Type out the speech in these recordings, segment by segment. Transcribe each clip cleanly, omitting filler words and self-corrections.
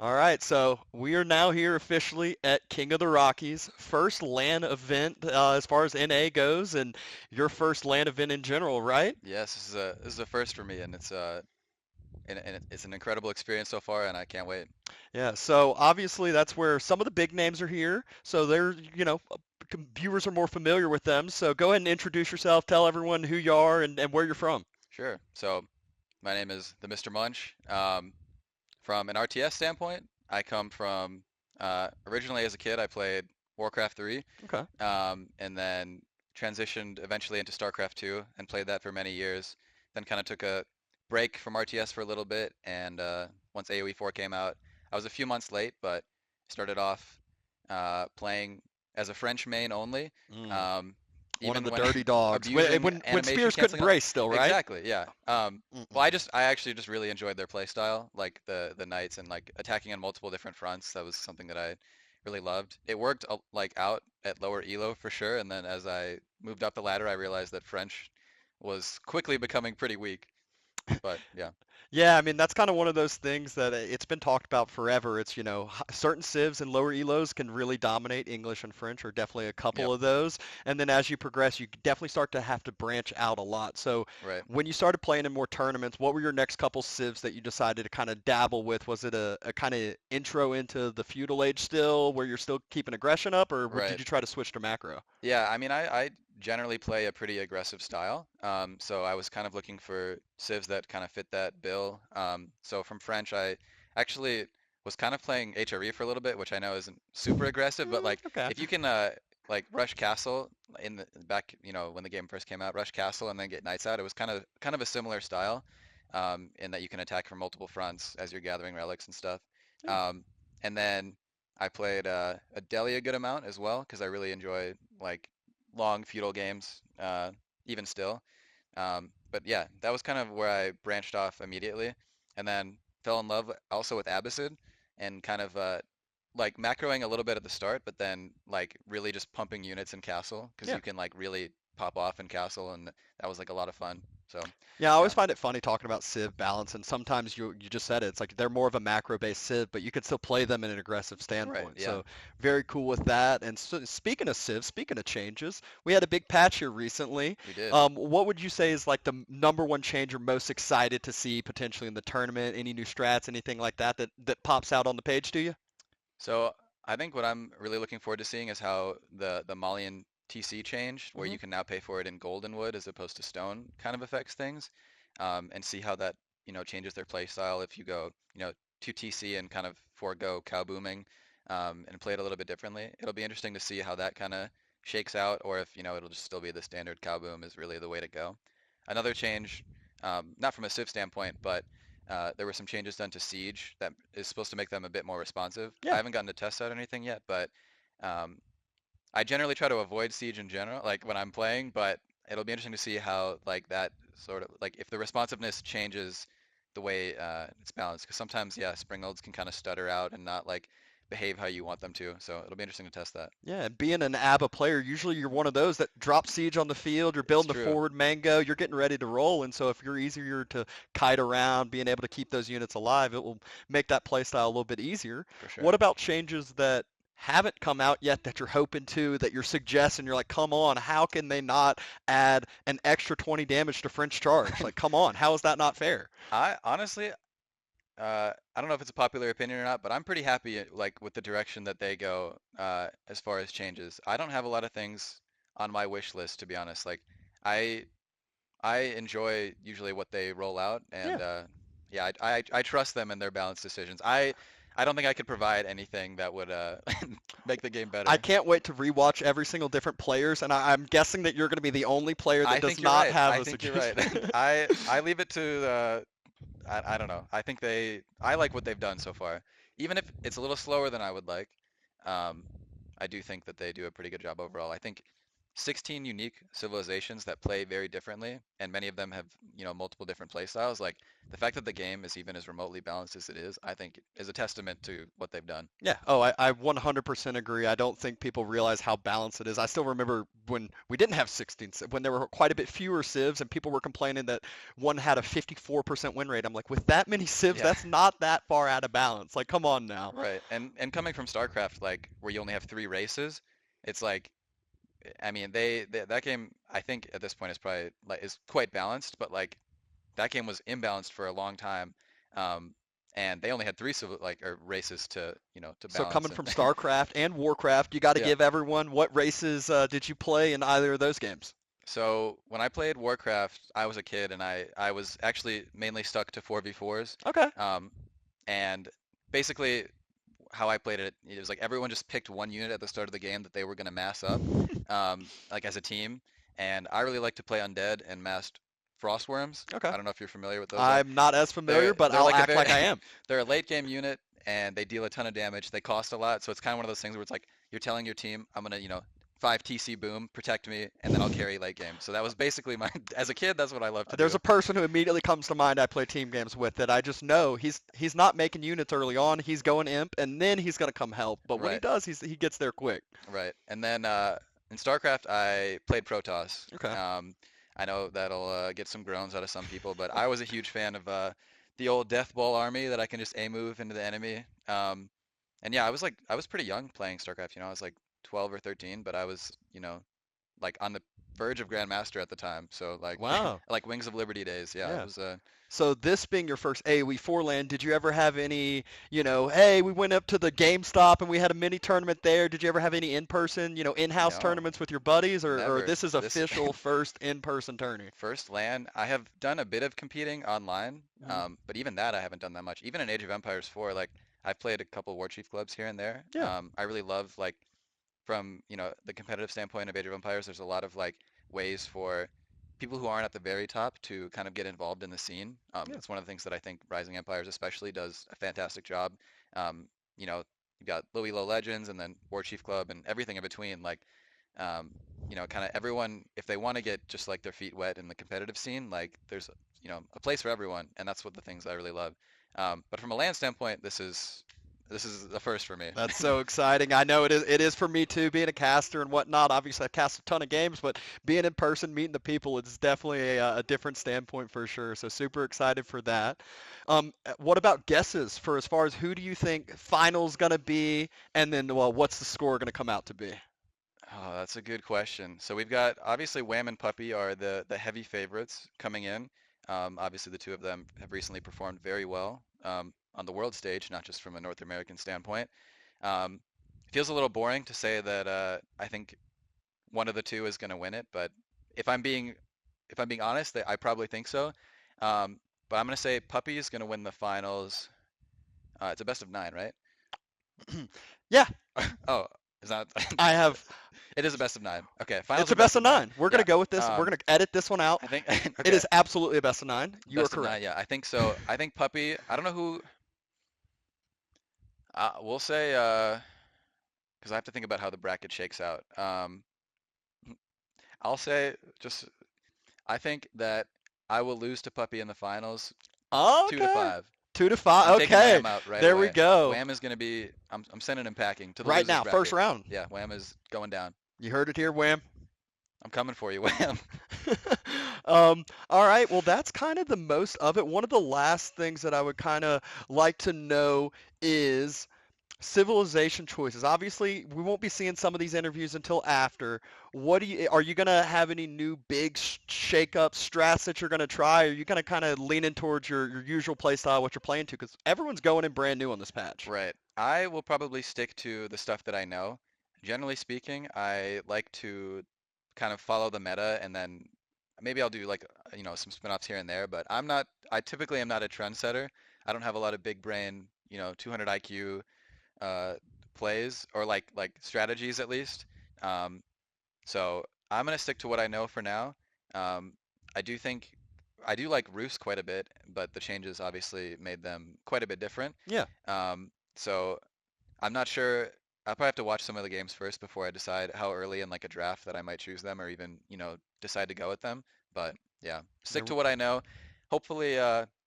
All right, so we are now here officially at King of the Rockies, first LAN event as far as NA goes, and your first LAN event in general, right? Yes, this is a first for me, and it's an incredible experience so far, and I can't wait. Yeah, so obviously that's where some of the big names are here, so viewers are more familiar with them. So go ahead and introduce yourself, tell everyone who you are and where you're from. Sure. So my name is TheMrMunch. From an RTS standpoint, I come from originally as a kid I played Warcraft 3, Okay. and then transitioned eventually into StarCraft 2 and played that for many years. Then kind of took a break from RTS for a little bit, and once AoE 4 came out, I was a few months late, but started off playing as a French main only. Mm, Um, one of even the when dirty dogs. When abusing when animation Spears couldn't canceling. brace still, right? Exactly, yeah. Well, Mm-mm. I actually just really enjoyed their play style, like the knights and like attacking on multiple different fronts. That was something that I really loved. It worked like out at lower elo for sure, and then as I moved up the ladder, I realized that French was quickly becoming pretty weak. But yeah, Yeah, I mean that's kind of one of those things that it's been talked about forever. It's, certain civs and lower elos can really dominate. English and French are definitely a couple yep, of those. And then as you progress, you definitely start to have to branch out a lot. So right. when you started playing in more tournaments, what were your next couple civs that you decided to kind of dabble with? Was it a kind of intro into the feudal age still, where you're still keeping aggression up, or did Right. you try to switch to macro? Yeah, I mean, I generally play a pretty aggressive style. So I was kind of looking for civs that kind of fit that bill. So from French, I actually was kind of playing HRE for a little bit, which I know isn't super aggressive, but like Okay. if you can like rush castle in the back, when the game first came out, rush castle and then get knights out, it was kind of a similar style, in that you can attack from multiple fronts as you're gathering relics and stuff. Yeah. Um, and then I played a Deli a good amount as well because I really enjoy like long feudal games, even still. But yeah, that was kind of where I branched off immediately, and then fell in love also with Abbasid and kind of like macroing a little bit at the start, but then like really just pumping units in castle because Yeah. you can like really pop off in castle, and that was like a lot of fun. So Yeah, I yeah, always find it funny talking about Civ balance, and sometimes you just said it. It's like they're more of a macro-based Civ, but you can still play them in an aggressive right, standpoint. yeah, So very cool with that. And so, speaking of Civ, speaking of changes, we had a big patch here recently. we did. What would you say is like the number one change you're most excited to see potentially in the tournament? Any new strats, anything like that pops out on the page to you? So I think what I'm really looking forward to seeing is how the Malian TC changed, where Hmm. you can now pay for it in gold and wood as opposed to stone, kind of affects things, and see how that changes their play style if you go to TC and kind of forego cow booming, and play it a little bit differently. It'll be interesting to see how that kind of shakes out, or if it'll just still be the standard cow boom is really the way to go. Another change, not from a Civ standpoint, but there were some changes done to Siege that is supposed to make them a bit more responsive. I Yeah. haven't gotten to test out anything yet, but um, I generally try to avoid Siege in general, like when I'm playing, but it'll be interesting to see how like that sort of like if the responsiveness changes the way it's balanced. Because sometimes, yeah, Springolds can kind of stutter out and not like behave how you want them to. So it'll be interesting to test that. Yeah, and being an ABBA player, usually you're one of those that drop siege on the field, you're It's building a true, forward mango, you're getting ready to roll, and so if you're easier to kite around, being able to keep those units alive, it will make that play style a little bit easier. for sure. What about changes that haven't come out yet that you're hoping to, that you're suggesting, you're like, come on, how can they not add an extra 20 damage to French charge? Like, come on, how is that not fair? I honestly, I don't know if it's a popular opinion or not, but I'm pretty happy like with the direction that they go as far as changes. I don't have a lot of things on my wish list to be honest. Like I I enjoy usually what they roll out, Yeah. and yeah, I trust them in their balanced decisions. I don't think I could provide anything that would make the game I better. can't wait to rewatch every single different players, and I'm guessing that you're going to be the only player that I does think you're not right. have I a think you're right. suggestion. I leave it to I don't know. I like what they've done so far. Even if it's a little slower than I would like, um, I do think that they do a pretty good job overall. I think 16 unique civilizations that play very differently, and many of them have, multiple different play styles. Like the fact that the game is even as remotely balanced as it is, I think is a testament to what they've done. Yeah. Oh, I 100% agree. I don't think people realize how balanced it is. I still remember when we didn't have 16, when there were quite a bit fewer civs and people were complaining that one had a 54% win rate. I'm like, with that many civs, Yeah, that's not that far out of balance. Like, come on now. right. And coming from StarCraft, like where you only have three races, it's like I mean that game I think at this point is probably like is quite balanced, but like that game was imbalanced for a long time. Um, and they only had three civil like or races to So balance coming and from StarCraft and Warcraft, you got to yeah. give everyone what races did you play in either of those games? So when I played Warcraft, I was a kid and I was actually mainly stuck to 4v4s. Okay. Um, and basically how I played it, it was like everyone just picked one unit at the start of the game that they were going to mass up, like as a team. And I really like to play undead and massed frostworms. Okay. I don't know if you're familiar with those. I'm not as familiar, They're but they're I'll like a act very like I am. they're a late game unit and they deal a ton of damage. They cost a lot, so it's kind of one of those things where it's like you're telling your team, I'm gonna, 5 TC boom, protect me, and then I'll carry late game. So that was basically my as a kid, that's what I love to There's do. a person who immediately comes to mind I play team games with that I just know he's not making units early on. He's going imp and then he's gonna come help. But when he Right, does, he gets there quick. right. And then in StarCraft, I played Protoss. Okay. Um, I know that'll get some groans out of some people, but I was a huge fan of the old Death Ball army that I can just A move into the enemy. And yeah, I was pretty young playing StarCraft. I was like 12 or 13, but I was, like on the verge of Grandmaster at the time. So like Wow. like Wings of Liberty days. Yeah, it Yeah. was So this being your first AoE4 land, did you ever have any, hey, we went up to the GameStop and we had a mini tournament there. Did you ever have any in-person, in-house no, tournaments with your buddies, or never. this is This official first in-person tourney? first LAN, I have done a bit of competing online, Hmm. but even that I haven't done that much. Even in Age of Empires 4, like I've played a couple War Chief clubs here and there. Yeah. I really love like from, the competitive standpoint of Age of Empires, there's a lot of like ways for people who aren't at the very top to kind of get involved in the scene. Yeah. It's one of the things that I think Rising Empires especially does a fantastic job. Um, you know, you've got Louis Low Legends and then War Chief Club and everything in between. Like, um, kind of everyone, if they want to get just like their feet wet in the competitive scene, like there's, a place for everyone, and that's what the things I really love. But from a land standpoint, this is the first for me. That's so exciting. I know it is for me too, being a caster and whatnot. Obviously, I've cast a ton of games, but being in person, meeting the people, it's definitely a different standpoint for sure. So super excited for that. What about guesses for as far as who do you think finals gonna be, and then well, what's the score gonna come out to be? Oh, that's a good question. So we've got obviously Wham and Puppy are the heavy favorites coming in. Obviously, the two of them have recently performed very well on the world stage, not just from a North American standpoint. Um, feels a little boring to say that I think one of the two is going to win it, but if I'm being if I'm being honest, I probably think so. But I'm going to say Puppy is going to win the finals. It's a best of nine, right? Yeah, Oh, is that? I have. It is a best of nine. Okay, It's finals a are best best of of nine. nine. We're gonna Yeah. go with this. We're Um, gonna edit this one out. I think It okay, is absolutely a best of nine. You are best of nine. correct. Yeah, I think so. I think Puppy. I don't know who. We'll say because I have to think about how the bracket shakes out. I'll say just I think that I will lose to Puppy in the finals, two to Okay. five. 2 to 5. I'm taking Okay. Wham out right There we away. go. Wham is gonna be. I'm sending him packing to the Right losers now, first bracket. round. Yeah, Wham is going down. You heard it here, Wham. I'm coming for you, Wham. All right. Well, that's kind of the most of it. One of the last things that I would kind of like to know is civilization choices. Obviously, we won't be seeing some of these interviews until after. Are you gonna have any new big shake-up strats that you're gonna try? Or are you gonna kind of lean in towards your usual play style, what you're playing to? Because everyone's going in brand new on this patch. Right. I will probably stick to the stuff that I know. Generally speaking, I like to kind of follow the meta and then maybe I'll do like, some spin-offs here and there, but I typically am not a trendsetter. I don't have a lot of big brain, 200 IQ uh, plays or like strategies at least. Um, so I'm gonna stick to what I know for now. Um, I do think I do like Roost quite a bit, but the changes obviously made them quite a bit different. Yeah. So I'm not sure. I'll probably have to watch some of the games first before I decide how early in like a draft that I might choose them or even, decide to go with them. But yeah, stick There- to what I know. Hopefully,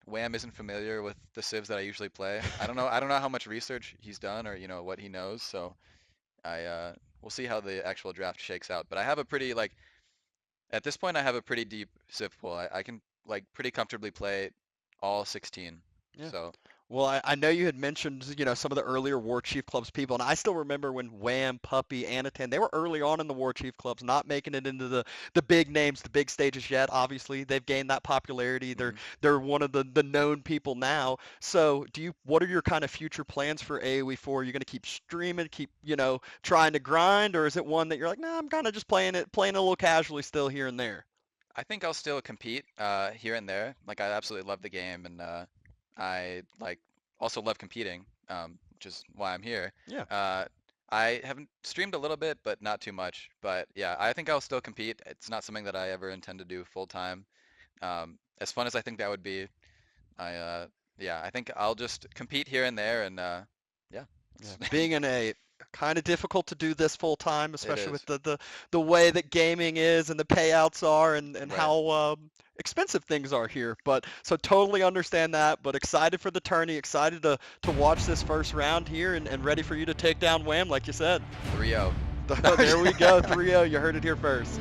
Wham isn't familiar with the civs that I usually play. I don't know how much research he's done or, what he knows. So we'll see how the actual draft shakes out. But I have a pretty like at this point I have a pretty deep civ pool. I can like pretty comfortably play all 16. Yeah. So Well, I know you had mentioned, some of the earlier War Chief Clubs people, and I still remember when Wham, Puppy, Anakin, they were early on in the War Chief Clubs, not making it into the big names, the big stages yet. Obviously, they've gained that popularity. They're mhm. they're one of the known people now. So, what are your kind of future plans for AoE4? Are you going to keep streaming, keep, trying to grind, or is it one that you're like, nah, I'm kind of just playing a little casually still here and there? I think I'll still compete here and there. Like I absolutely love the game and I like also love competing, which is why I'm here. Yeah. Uh, I haven't streamed a little bit, but not too much. But yeah, I think I'll still compete. It's not something that I ever intend to do full time. As fun as I think that would be, I yeah, I think I'll just compete here and there, and yeah, Yeah, it's, being in a kind of difficult to do this full time, it especially with is the way that gaming is and the payouts are and right. how expensive things are here. But so totally understand that. But excited for the tourney, excited to watch this first round here and ready for you to take down Wham, like you said. 3-0. No, There we go, 3-0. You heard it here first.